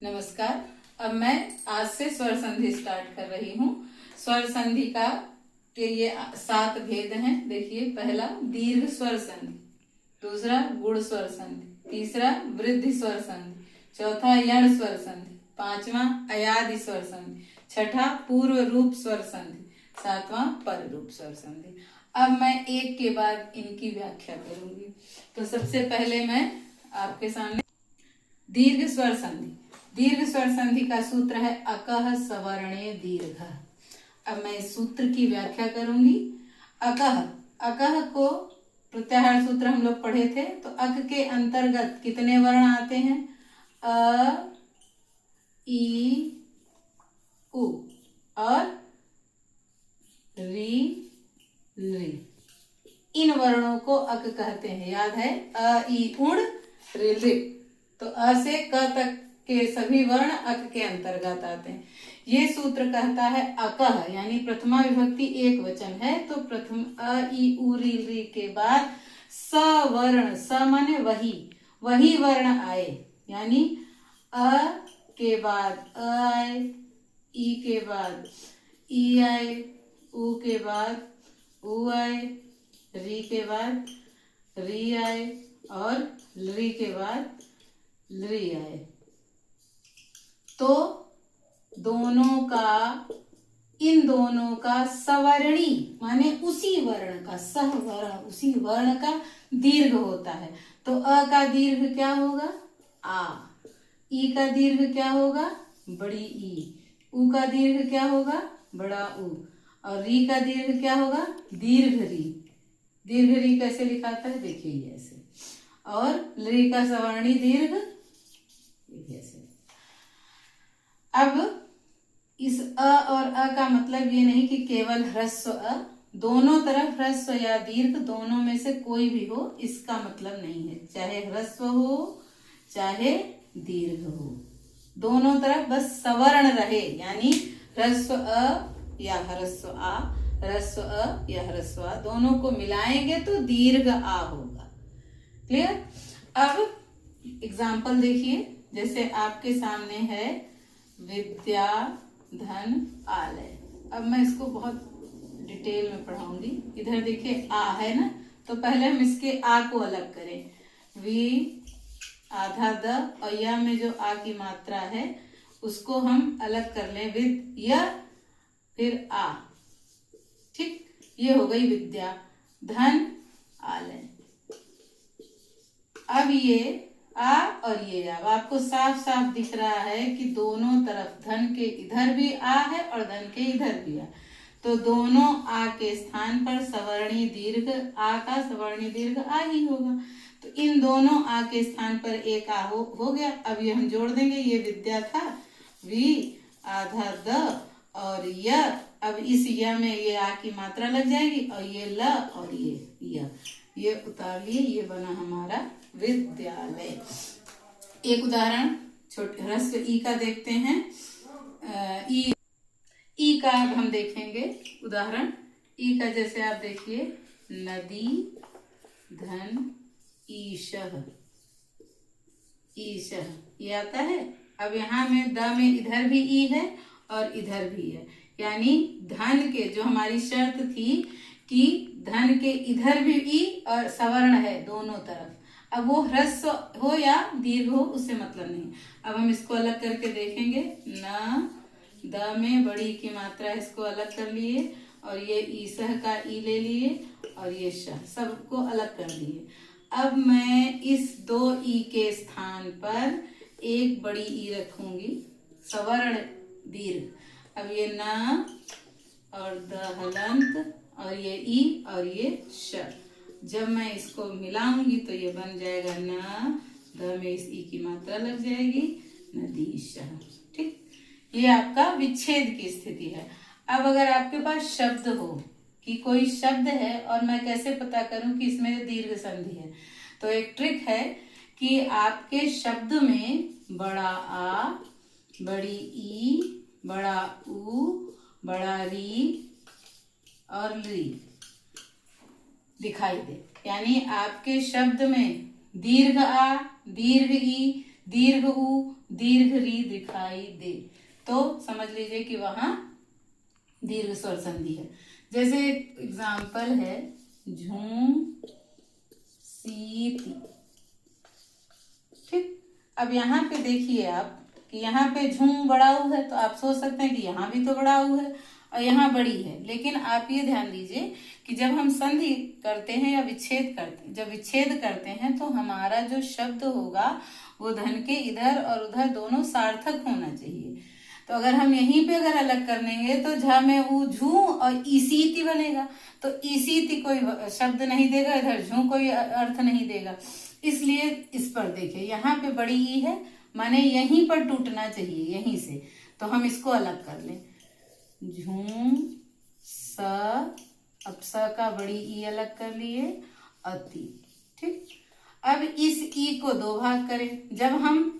नमस्कार। अब मैं आज से स्वर संधि स्टार्ट कर रही हूँ। स्वर संधि के ये 7 भेद हैं। देखिए, पहला दीर्घ स्वर संधि, दूसरा गुण स्वर संधि, तीसरा वृद्धि स्वर संधि, चौथा यण स्वर संधि, पांचवा अयादि स्वर संधि, छठा पूर्व रूप स्वर संधि, सातवां पर रूप स्वर संधि। अब मैं एक के बाद इनकी व्याख्या करूंगी। तो सबसे पहले मैं आपके सामने दीर्घ स्वर संधि। दीर्घ स्वर संधि का सूत्र है अकः सवर्णे दीर्घ। अब मैं इस सूत्र की व्याख्या करूंगी। अकः को प्रत्याहार सूत्र हम लोग पढ़े थे। तो अक के अंतर्गत कितने वर्ण आते हैं? अ, ई, उ और री, ली। इन वर्णों को अक कहते हैं। याद है, अ, ई, उण, ऋ, ली। तो अ से क तक के सभी वर्ण अक के अंतर्गत आते हैं। ये सूत्र कहता है अकः यानी प्रथमा विभक्ति एक वचन है। तो प्रथम अ, ई, उ, री, ली के बाद स वर्ण, स माने वही वर्ण आए। यानी अ के बाद अ आए, ई के बाद ई आए, उ के बाद उ आए, री के बाद री आए और ली के बाद ली आए। तो इन दोनों का सवर्णी माने उसी वर्ण का, सहवर्ण उसी वर्ण का दीर्घ होता है। तो अ का दीर्घ क्या होगा? आ। ई का दीर्घ क्या होगा? बड़ी ई। उ का दीर्घ क्या होगा? बड़ा उ। और री का दीर्घ क्या होगा? दीर्घ री। दीर्घ री कैसे लिखाता है? देखिए ये ऐसे। और री का सवर्णी दीर्घ ऐसे। अब इस अ और अ का मतलब ये नहीं कि केवल ह्रस्व अ, दोनों तरफ ह्रस्व या दीर्घ, दोनों में से कोई भी हो, इसका मतलब नहीं है। चाहे ह्रस्व हो चाहे दीर्घ हो, दोनों तरफ बस सवर्ण रहे। यानी ह्रस्व अ या ह्रस्व आ, ह्रस्व अ या ह्रस्व आ, दोनों को मिलाएंगे तो दीर्घ आ होगा। क्लियर? अब एग्जाम्पल देखिए। जैसे आपके सामने है विद्या धन आलय। अब मैं इसको बहुत डिटेल में पढ़ाऊंगी। इधर देखिए आ है ना, तो पहले हम इसके आ को अलग करें। वी आधा द और या में जो आ की मात्रा है उसको हम अलग कर लें। विद य फिर आ। ठीक, ये हो गई विद्या। धन आलय। अब ये आ और ये अब आपको साफ साफ दिख रहा है कि दोनों तरफ धन के इधर भी आ है और धन के इधर भी आ। तो दोनों आ के स्थान पर सवर्णी दीर्घ, आ का सवर्णी दीर्घ आ ही होगा। तो इन दोनों आ के स्थान पर एक आ हो गया। अब ये हम जोड़ देंगे। ये विद्या था, वी आधा द और य। अब इस य में ये आ की मात्रा लग जाएगी और ये ल और ये उतार लिए। ये बना हमारा विद्यालय। एक उदाहरण छोटे ह्रस्व ई का देखते हैं। ई का अब हम देखेंगे उदाहरण। ई का जैसे आप देखिए, नदी धन ईशः, ईशः ये आता है। अब यहाँ में द में इधर भी ई है और इधर भी है। यानी धन के जो हमारी शर्त थी कि धन के इधर भी ई और सवर्ण है दोनों तरफ। अब वो ह्रस्व हो या दीर्घ हो उससे मतलब नहीं। अब हम इसको अलग करके देखेंगे। न द में बड़ी की मात्रा, इसको अलग कर लिए और ये ईसह का ई ले लिए और ये शह, सबको अलग कर लिए। अब मैं इस 2 ई के स्थान पर एक बड़ी ई रखूंगी, सवर्ण दीर्घ। अब ये न और द हलंत और ये ई और ये श। जब मैं इसको मिलाऊंगी तो ये बन जाएगा न, द में इस ई की मात्रा लग जाएगी, नदीशः। ठीक, ये आपका विच्छेद की स्थिति है। अब अगर आपके पास शब्द हो कि कोई शब्द है और मैं कैसे पता करूं कि इसमें दीर्घ संधि है, तो एक ट्रिक है कि आपके शब्द में बड़ा आ, बड़ी ई, बड़ा उ, बड़ा री और ली दिखाई दे। यानी आपके शब्द में दीर्घ आ, दीर्घ ई, दीर्घ उ, दीर्घ री दिखाई दे, तो समझ लीजिए कि वहां दीर्घ स्वर संधि है। जैसे एग्जाम्पल है झूम सी ती, ठीक। अब यहाँ पे देखिए आप कि यहाँ पे झूम बड़ा ऊ है, तो आप सोच सकते हैं कि यहाँ भी तो बड़ा ऊ है और यहाँ बड़ी है, लेकिन आप ये ध्यान दीजिए कि जब हम संधि करते हैं या विच्छेद करते हैं, जब विच्छेद करते हैं तो हमारा जो शब्द होगा वो धन के इधर और उधर दोनों सार्थक होना चाहिए। तो अगर हम यहीं पे अगर अलग कर लेंगे तो झ में ऊ झू और ईसीति बनेगा, तो ईसीति कोई शब्द नहीं देगा, इधर झू कोई अर्थ नहीं देगा। इसलिए इस पर देखिए यहाँ पे बड़ी ई है, माने यहीं पर टूटना चाहिए, यहीं से, तो हम इसको अलग कर लें। झूम स, अब स का बड़ी ई अलग कर लिए, अति, ठीक। अब इस ई को दो भाग करें। जब हम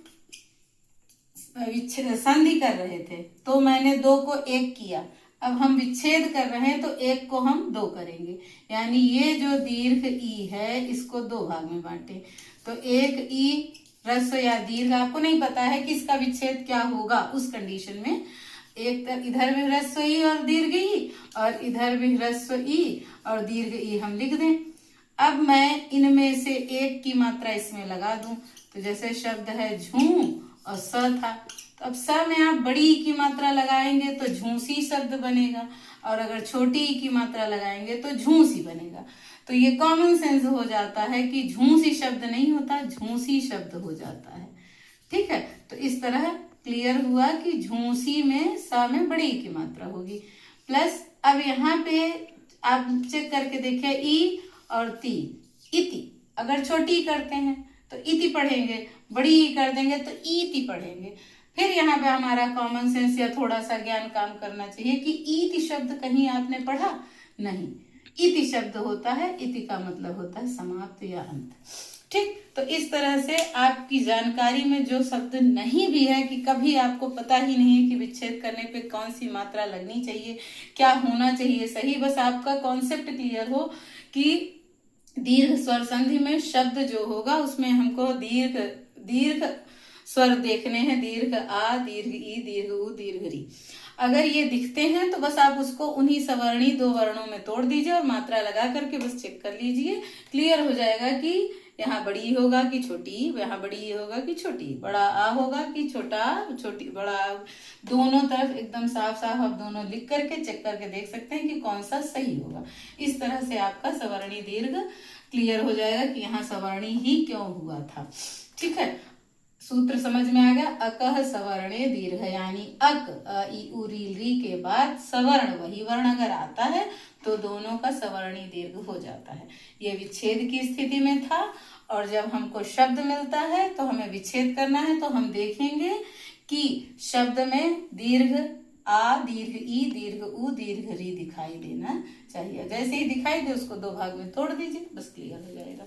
संधि कर रहे थे तो मैंने दो को एक किया, अब हम विच्छेद कर रहे हैं तो एक को हम दो करेंगे, यानी ये जो दीर्घ ई है इसको दो भाग में बांटे। तो एक ई ह्रस्व या दीर्घ, आपको नहीं पता है कि इसका विच्छेद क्या होगा, उस कंडीशन में एक इधर भी ह्रस्व ई और दीर्घ ई और इधर भी ह्रस्व ई और दीर्घ ई हम लिख दें। अब मैं इनमें से एक की मात्रा इसमें लगा दूं, तो जैसे शब्द है झूम और स था, तो अब स में आप बड़ी ई की मात्रा लगाएंगे तो झूसी शब्द बनेगा, और अगर छोटी ई की मात्रा लगाएंगे तो झूसी बनेगा। तो ये कॉमन सेंस हो जाता है कि झूसी शब्द नहीं होता, झूसी शब्द हो जाता है, ठीक है। तो इस तरह क्लियर हुआ कि झूसी में स में बड़ी ई की मात्रा होगी। प्लस अब यहाँ पे आप चेक करके देखिए ई और ती, इति, अगर छोटी करते हैं तो इति पढ़ेंगे, बड़ी ई कर देंगे तो ईति पढ़ेंगे। फिर यहाँ पे हमारा कॉमन सेंस या थोड़ा सा ज्ञान काम करना चाहिए कि ईति शब्द कहीं आपने पढ़ा नहीं, इति शब्द होता है, इति का मतलब होता है समाप्त या अंत, ठीक। तो इस तरह से आपकी जानकारी में जो शब्द नहीं भी है कि कभी आपको पता ही नहीं है कि विच्छेद करने पे कौन सी मात्रा लगनी चाहिए, क्या होना चाहिए सही, बस आपका कॉन्सेप्ट क्लियर हो कि दीर्घ स्वर संधि में शब्द जो होगा उसमें हमको दीर्घ स्वर देखने हैं, दीर्घ आ, दीर्घ ई, दीर्घ उ, दीर्घ री। अगर ये दिखते हैं तो बस आप उसको उन्हीं सवर्णी दो वर्णों में तोड़ दीजिए और मात्रा लगा करके बस चेक कर लीजिए, क्लियर हो जाएगा कि यहाँ बड़ी होगा कि छोटी, यहाँ बड़ी होगा कि छोटी, बड़ा आ होगा कि छोटा, छोटी बड़ा, दोनों तरफ एकदम साफ साफ आप दोनों लिख करके चेक करके देख सकते हैं कि कौन सा सही होगा। इस तरह से आपका सवर्णी दीर्घ क्लियर हो जाएगा कि यहाँ सवर्णी ही क्यों हुआ था, ठीक है। सूत्र समझ में आ गया। अकह सवर्णे दीर्घ, यानी अक अ ई उ री री के बाद सवर्ण वही वर्ण अगर आता है तो दोनों का सवर्णी दीर्घ हो जाता है। ये विच्छेद की स्थिति में था, और जब हमको शब्द मिलता है तो हमें विच्छेद करना है, तो हम देखेंगे कि शब्द में दीर्घ आ, दीर्घ ई, दीर्घ उ, दीर्घ री दिखाई देना चाहिए। जैसे ही दिखाई दे उसको दो भाग में तोड़ दीजिए, बस क्लियर हो जाएगा।